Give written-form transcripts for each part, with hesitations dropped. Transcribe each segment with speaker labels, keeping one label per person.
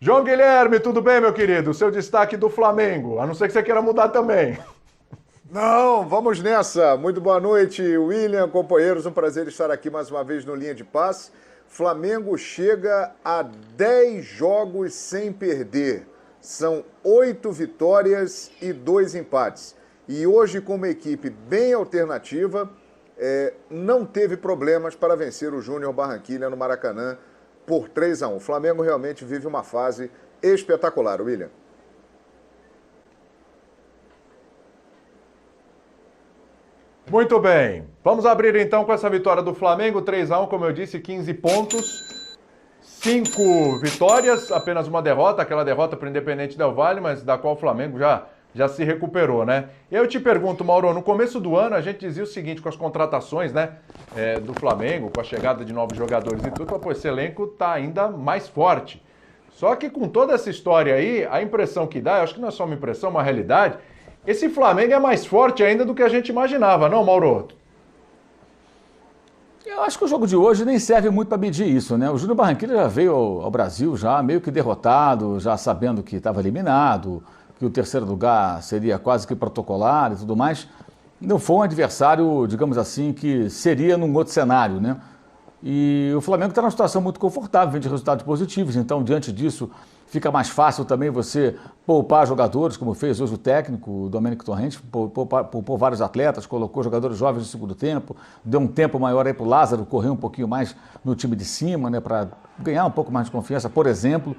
Speaker 1: João Guilherme, tudo bem, meu querido? Seu destaque do Flamengo, a não ser que você queira mudar também.
Speaker 2: Não, vamos nessa. Muito boa noite, William, companheiros. Um prazer estar aqui mais uma vez no Linha de Passe. Flamengo chega a 10 jogos sem perder. São 8 vitórias e 2 empates. E hoje, com uma equipe bem alternativa, não teve problemas para vencer o Júnior Barranquilla no Maracanã por 3-1. O Flamengo realmente vive uma fase espetacular, William.
Speaker 1: Muito bem, vamos abrir então com essa vitória do Flamengo, 3-1, como eu disse, 15 pontos, 5 vitórias, apenas uma derrota, aquela derrota para o Independente Del Valle, mas da qual o Flamengo já se recuperou, né? Eu te pergunto, Mauro, no começo do ano a gente dizia o seguinte, com as contratações, né, do Flamengo, com a chegada de novos jogadores e tudo, pô, esse elenco tá ainda mais forte. Só que com toda essa história aí, a impressão que dá, eu acho que não é só uma impressão, uma realidade, esse Flamengo é mais forte ainda do que a gente imaginava, não, Mauro?
Speaker 3: Eu acho que o jogo de hoje nem serve muito para medir isso, né? O Júnior Barranquilla já veio ao Brasil já meio que derrotado, já sabendo que estava eliminado, que o terceiro lugar seria quase que protocolar e tudo mais. Não foi um adversário, digamos assim, que seria num outro cenário, né? E o Flamengo está numa situação muito confortável, vem de resultados positivos, então diante disso fica mais fácil também você poupar jogadores, como fez hoje o técnico, o Domênico Torrente, poupou vários atletas, colocou jogadores jovens no segundo tempo, deu um tempo maior aí para o Lázaro correr um pouquinho mais no time de cima, né, para ganhar um pouco mais de confiança, por exemplo.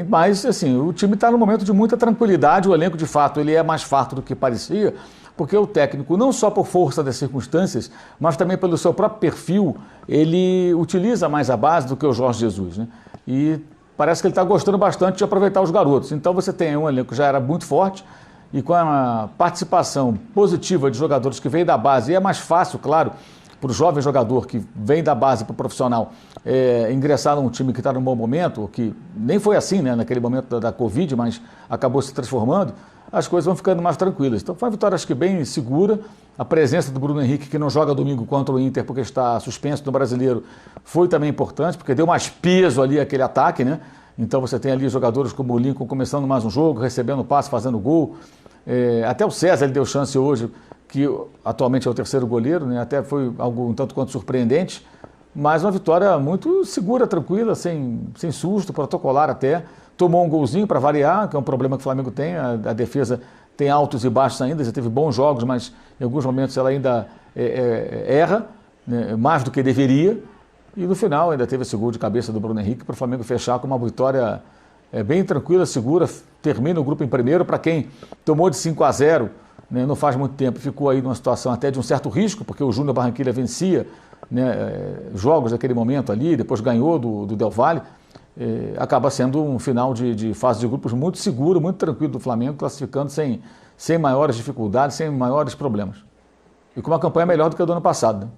Speaker 3: Mas assim, o time está num momento de muita tranquilidade, o elenco de fato ele é mais farto do que parecia, porque o técnico, não só por força das circunstâncias, mas também pelo seu próprio perfil, ele utiliza mais a base do que o Jorge Jesus, né? E parece que ele está gostando bastante de aproveitar os garotos. Então você tem um elenco que já era muito forte e com a participação positiva de jogadores que vêm da base, e é mais fácil, claro, para o jovem jogador que vem da base para o profissional ingressar num time que está num bom momento, que nem foi assim, né, naquele momento da Covid, mas acabou se transformando, as coisas vão ficando mais tranquilas. Então foi uma vitória, acho que bem segura. A presença do Bruno Henrique, que não joga domingo contra o Inter porque está suspenso no Brasileiro, foi também importante, porque deu mais peso ali àquele ataque, né? Então você tem ali jogadores como o Lincoln começando mais um jogo, recebendo passe, fazendo gol. Até o César ele deu chance hoje, que atualmente é o terceiro goleiro, né? Até foi algo um tanto quanto surpreendente, mas uma vitória muito segura, tranquila, sem susto, protocolar até. Tomou um golzinho para variar, que é um problema que o Flamengo tem, a defesa tem altos e baixos ainda, já teve bons jogos, mas em alguns momentos ela ainda erra, né, mais do que deveria, e no final ainda teve esse gol de cabeça do Bruno Henrique para o Flamengo fechar com uma vitória bem tranquila, segura, termina o grupo em primeiro. Para quem tomou de 5-0, né, não faz muito tempo, ficou aí numa situação até de um certo risco, porque o Júnior Barranquilla vencia, né, jogos daquele momento ali, depois ganhou do Del Valle. Acaba sendo um final de fase de grupos muito seguro, muito tranquilo do Flamengo, classificando sem maiores dificuldades, sem maiores problemas. E com uma campanha melhor do que a do ano passado, né?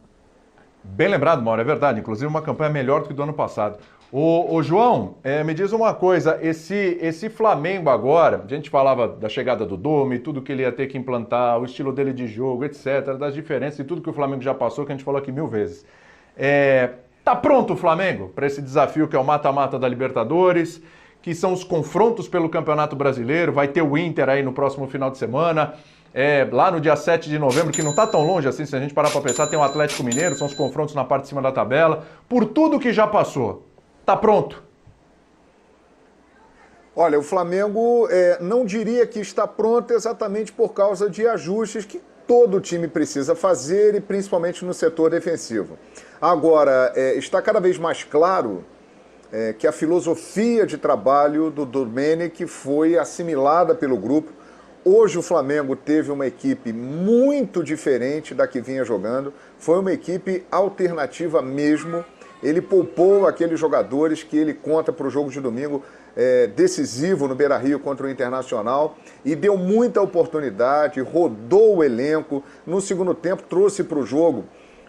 Speaker 1: Bem lembrado, Mauro, é verdade, inclusive uma campanha melhor do que do ano passado. Ô João, me diz uma coisa, esse Flamengo agora, a gente falava da chegada do Dome, tudo que ele ia ter que implantar, o estilo dele de jogo, etc., das diferenças e tudo que o Flamengo já passou, que a gente falou aqui 1000 vezes. Tá pronto o Flamengo para esse desafio que é o mata-mata da Libertadores, que são os confrontos pelo Campeonato Brasileiro, vai ter o Inter aí no próximo final de semana, lá no dia 7 de novembro, que não está tão longe assim, se a gente parar para pensar, tem o Atlético Mineiro, são os confrontos na parte de cima da tabela, por tudo que já passou, tá pronto?
Speaker 2: Olha, o Flamengo não diria que está pronto exatamente por causa de ajustes que todo time precisa fazer, e principalmente no setor defensivo. Agora, está cada vez mais claro que a filosofia de trabalho do Domênico foi assimilada pelo grupo. Hoje o Flamengo teve uma equipe muito diferente da que vinha jogando, foi uma equipe alternativa mesmo. Ele poupou aqueles jogadores que ele conta para o jogo de domingo, decisivo no Beira-Rio contra o Internacional, e deu muita oportunidade, rodou o elenco. No segundo tempo trouxe para o jogo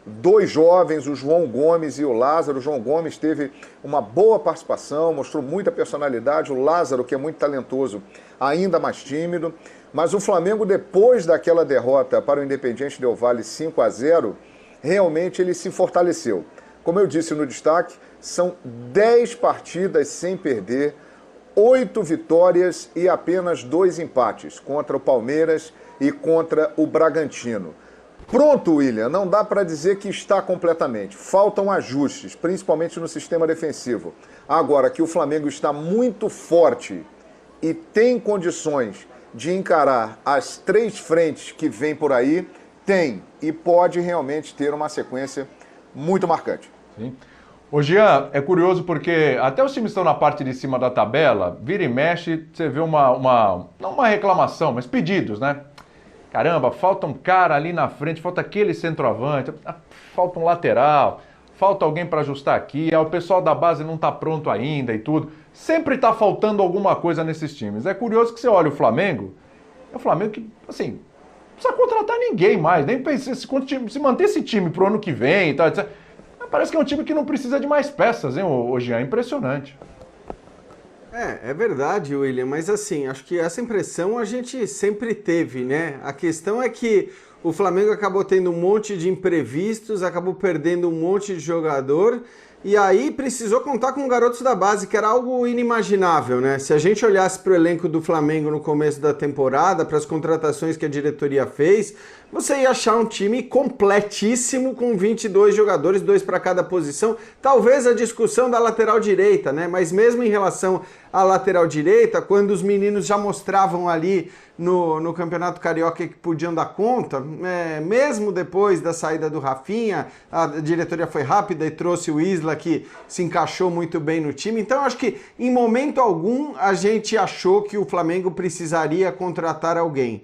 Speaker 2: 2 jovens, o João Gomes e o Lázaro. O João Gomes teve uma boa participação, mostrou muita personalidade. O Lázaro, que é muito talentoso, ainda mais tímido. Mas o Flamengo, depois daquela derrota para o Independiente Del Valle 5-0, realmente ele se fortaleceu. Como eu disse no destaque, são 10 partidas sem perder, 8 vitórias e apenas 2 empates contra o Palmeiras e contra o Bragantino. Pronto, William, não dá para dizer que está completamente. Faltam ajustes, principalmente no sistema defensivo. Agora que o Flamengo está muito forte e tem condições de encarar as 3 frentes que vêm por aí, tem e pode realmente ter uma sequência muito marcante.
Speaker 1: Sim. Ô Jean, é curioso porque até os times estão na parte de cima da tabela, vira e mexe, você vê não uma reclamação, mas pedidos, né? Caramba, falta um cara ali na frente, falta aquele centroavante, falta um lateral, falta alguém para ajustar aqui, o pessoal da base não está pronto ainda e tudo. Sempre está faltando alguma coisa nesses times. É curioso que você olha o Flamengo, é o Flamengo que, assim, não precisa contratar ninguém mais, nem se manter esse time pro ano que vem e tal, etc. Parece que é um time que não precisa de mais peças, hein, ô Jean? É impressionante.
Speaker 4: É verdade, William, mas assim, acho que essa impressão a gente sempre teve, né? A questão é que o Flamengo acabou tendo um monte de imprevistos, acabou perdendo um monte de jogador e aí precisou contar com garotos da base, que era algo inimaginável, né? Se a gente olhasse para o elenco do Flamengo no começo da temporada, para as contratações que a diretoria fez, você ia achar um time completíssimo com 22 jogadores, 2 para cada posição. Talvez a discussão da lateral direita, né? Mas mesmo em relação à lateral direita, quando os meninos já mostravam ali no Campeonato Carioca que podiam dar conta, mesmo depois da saída do Rafinha, a diretoria foi rápida e trouxe o Isla, que se encaixou muito bem no time. Então, acho que em momento algum a gente achou que o Flamengo precisaria contratar alguém.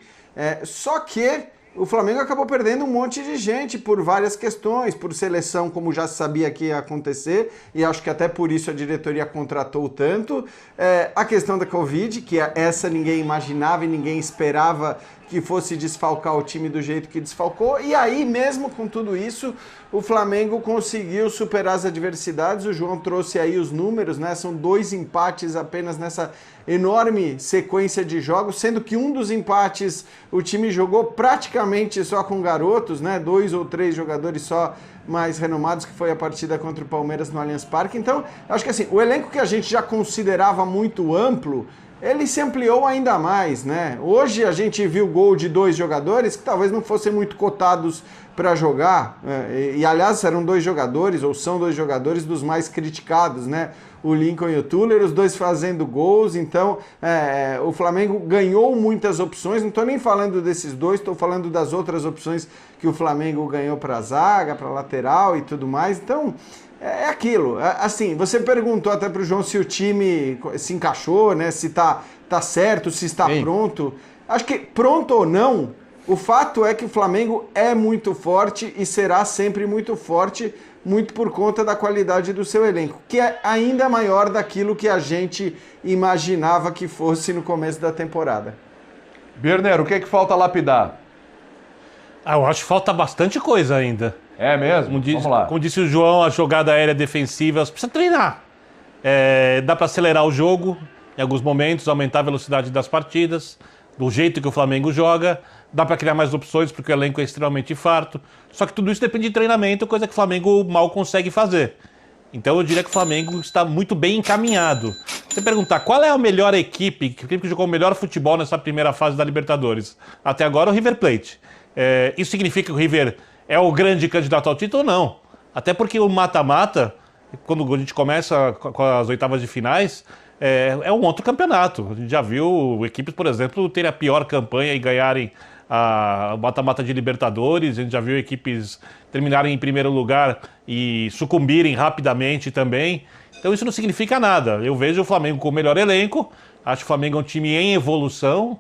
Speaker 4: Só que o Flamengo acabou perdendo um monte de gente por várias questões, por seleção, como já se sabia que ia acontecer, e acho que até por isso a diretoria contratou tanto. A questão da Covid, que essa ninguém imaginava e ninguém esperava que fosse desfalcar o time do jeito que desfalcou, e aí mesmo com tudo isso, o Flamengo conseguiu superar as adversidades. O João trouxe aí os números, né? São 2 empates apenas nessa enorme sequência de jogos, sendo que um dos empates o time jogou praticamente só com garotos, né? 2 ou 3 jogadores só mais renomados, que foi a partida contra o Palmeiras no Allianz Parque. Então, acho que assim, o elenco que a gente já considerava muito amplo, ele se ampliou ainda mais, né? Hoje a gente viu gol de 2 jogadores que talvez não fossem muito cotados para jogar, e aliás eram 2 jogadores, ou são 2 jogadores dos mais criticados, né? O Lincoln e o Tuller, os 2 fazendo gols. Então o Flamengo ganhou muitas opções, não estou nem falando desses 2, estou falando das outras opções que o Flamengo ganhou para a zaga, para a lateral e tudo mais. Então é aquilo, assim, você perguntou até para o João se o time se encaixou, né? Se tá certo, se está pronto. Acho que pronto ou não, o fato é que o Flamengo é muito forte e será sempre muito forte, muito por conta da qualidade do seu elenco, que é ainda maior daquilo que a gente imaginava que fosse no começo da temporada.
Speaker 1: Berner, o que é que falta lapidar?
Speaker 5: Eu acho que falta bastante coisa ainda.
Speaker 1: É mesmo? Vamos lá.
Speaker 5: Como disse o João, a jogada aérea defensiva, precisa treinar. Dá para acelerar o jogo em alguns momentos, aumentar a velocidade das partidas, do jeito que o Flamengo joga. Dá para criar mais opções, porque o elenco é extremamente farto. Só que tudo isso depende de treinamento, coisa que o Flamengo mal consegue fazer. Então eu diria que o Flamengo está muito bem encaminhado. Você perguntar qual é a melhor equipe que jogou o melhor futebol nessa primeira fase da Libertadores? Até agora o River Plate. Isso significa que o River é o grande candidato ao título? Não. Até porque o mata-mata, quando a gente começa com as oitavas de finais, é um outro campeonato. A gente já viu equipes, por exemplo, terem a pior campanha e ganharem a mata-mata de Libertadores. A gente já viu equipes terminarem em primeiro lugar e sucumbirem rapidamente também. Então isso não significa nada. Eu vejo o Flamengo com o melhor elenco, acho que o Flamengo é um time em evolução.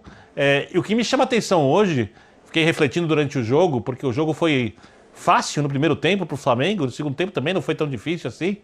Speaker 5: E o que me chama a atenção hoje, fiquei refletindo durante o jogo, porque o jogo foi fácil no primeiro tempo para o Flamengo, no segundo tempo também não foi tão difícil assim.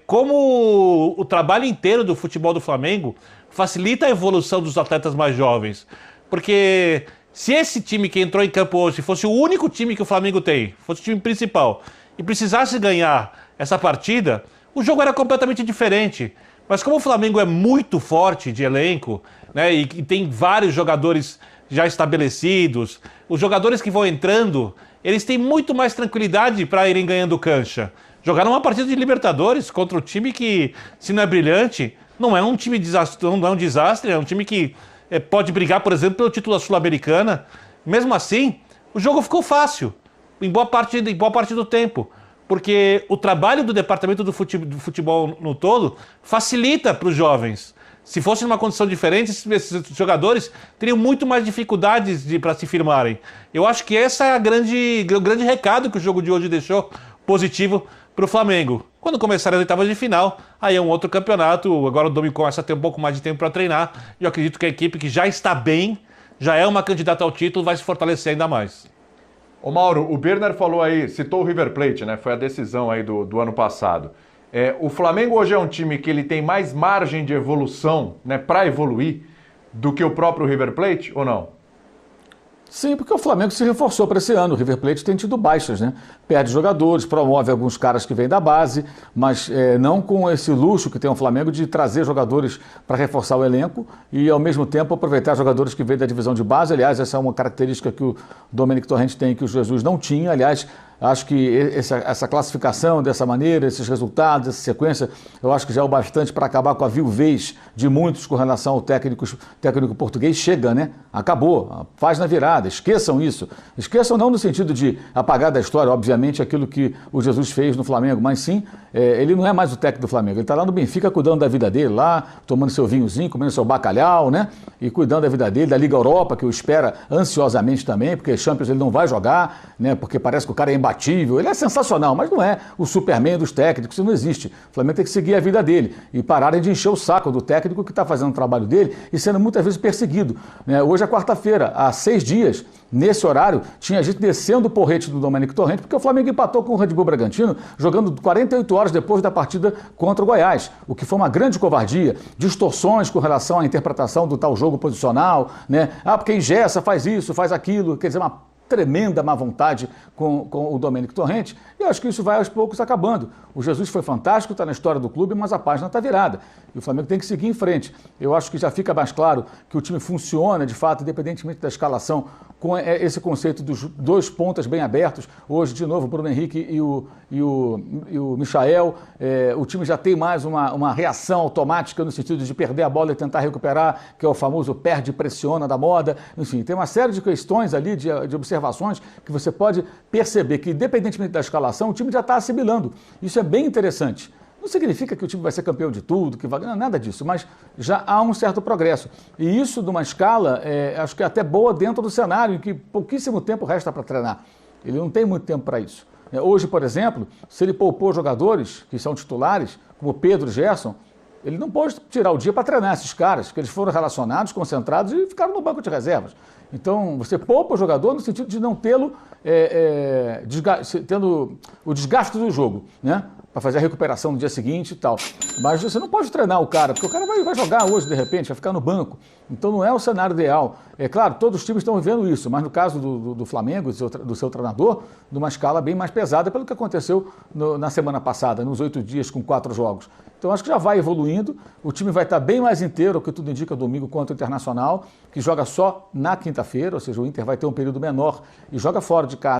Speaker 5: Como o trabalho inteiro do futebol do Flamengo facilita a evolução dos atletas mais jovens. Porque se esse time que entrou em campo hoje fosse o único time que o Flamengo tem, fosse o time principal, e precisasse ganhar essa partida, o jogo era completamente diferente. Mas como o Flamengo é muito forte de elenco, né, e tem vários jogadores já estabelecidos, os jogadores que vão entrando, eles têm muito mais tranquilidade para irem ganhando cancha. Jogaram uma partida de Libertadores contra um time que, se não é brilhante, Não é um time desastre, não é um desastre, é um time que pode brigar, por exemplo, pelo título da Sul-Americana. Mesmo assim, o jogo ficou fácil, em boa parte do tempo. Porque o trabalho do departamento do futebol no todo facilita para os jovens. Se fosse numa condição diferente, esses jogadores teriam muito mais dificuldades para se firmarem. Eu acho que esse é o grande recado que o jogo de hoje deixou positivo para o Flamengo. Quando começarem as oitavas de final, aí é um outro campeonato. Agora o Domi começa a ter um pouco mais de tempo para treinar. E eu acredito que a equipe que já está bem, já é uma candidata ao título, vai se fortalecer ainda mais.
Speaker 1: Ô Mauro, o Birner falou aí, citou o River Plate, né? Foi a decisão aí do ano passado. O Flamengo hoje é um time que ele tem mais margem de evolução, né, para evoluir, do que o próprio River Plate, ou não?
Speaker 3: Sim, porque o Flamengo se reforçou para esse ano. O River Plate tem tido baixas, né? Perde jogadores, promove alguns caras que vêm da base, mas não com esse luxo que tem o Flamengo de trazer jogadores para reforçar o elenco e, ao mesmo tempo, aproveitar jogadores que vêm da divisão de base. Aliás, essa é uma característica que o Domenico Torrente tem que o Jesus não tinha. Aliás, acho que essa classificação dessa maneira, esses resultados, essa sequência, eu acho que já é o bastante para acabar com a viuvez de muitos com relação ao técnico português. Chega, né? Acabou, faz na virada, esqueçam isso. Esqueçam não no sentido de apagar da história, obviamente, aquilo que o Jesus fez no Flamengo, mas sim, ele não é mais o técnico do Flamengo. Ele está lá no Benfica cuidando da vida dele, lá, tomando seu vinhozinho, comendo seu bacalhau, né? E cuidando da vida dele, da Liga Europa, que o espera ansiosamente também, porque Champions ele não vai jogar, né? Porque parece que o cara é imbatível. Ele é sensacional, mas não é o Superman dos técnicos, isso não existe. O Flamengo tem que seguir a vida dele e pararem de encher o saco do técnico que está fazendo o trabalho dele e sendo muitas vezes perseguido, né? Hoje é quarta-feira, há 6 dias, nesse horário, tinha gente descendo o porrete do Domenico Torrente, porque o Flamengo empatou com o Red Bull Bragantino, jogando 48 horas depois da partida contra o Goiás, o que foi uma grande covardia, distorções com relação à interpretação do tal jogo posicional, né? Porque engessa, faz isso, faz aquilo, quer dizer, uma tremenda má vontade com o Domenico Torrente, e eu acho que isso vai aos poucos acabando. O Jesus foi fantástico, está na história do clube, mas a página está virada, e o Flamengo tem que seguir em frente. Eu acho que já fica mais claro que o time funciona, de fato, independentemente da escalação, com esse conceito dos 2 pontas bem abertos. Hoje, de novo, o Bruno Henrique e o Michael, o time já tem mais uma reação automática no sentido de perder a bola e tentar recuperar, que é o famoso perde e pressiona da moda. Enfim, tem uma série de questões ali, de observações, que você pode perceber que, independentemente da escalação, o time já está assimilando. Isso é bem interessante. Não significa que o time vai ser campeão de tudo, que vai... Não, nada disso, mas já há um certo progresso. E isso, numa escala, acho que é até boa dentro do cenário, em que pouquíssimo tempo resta para treinar. Ele não tem muito tempo para isso. Hoje, por exemplo, se ele poupou jogadores que são titulares, como Pedro e Gerson, ele não pode tirar o dia para treinar esses caras, porque eles foram relacionados, concentrados e ficaram no banco de reservas. Então, você poupa o jogador no sentido de não tê-lo tendo o desgaste do jogo, né? Para fazer a recuperação no dia seguinte e tal. Mas você não pode treinar o cara, porque o cara vai jogar hoje, de repente, vai ficar no banco. Então não é o cenário ideal. É claro, todos os times estão vivendo isso, mas no caso do Flamengo, do seu treinador, numa escala bem mais pesada pelo que aconteceu na semana passada, nos 8 dias com 4 jogos. Então acho que já vai evoluindo, o time vai estar bem mais inteiro, o que tudo indica, domingo contra o Internacional, que joga só na quinta-feira, ou seja, o Inter vai ter um período menor e joga fora de casa.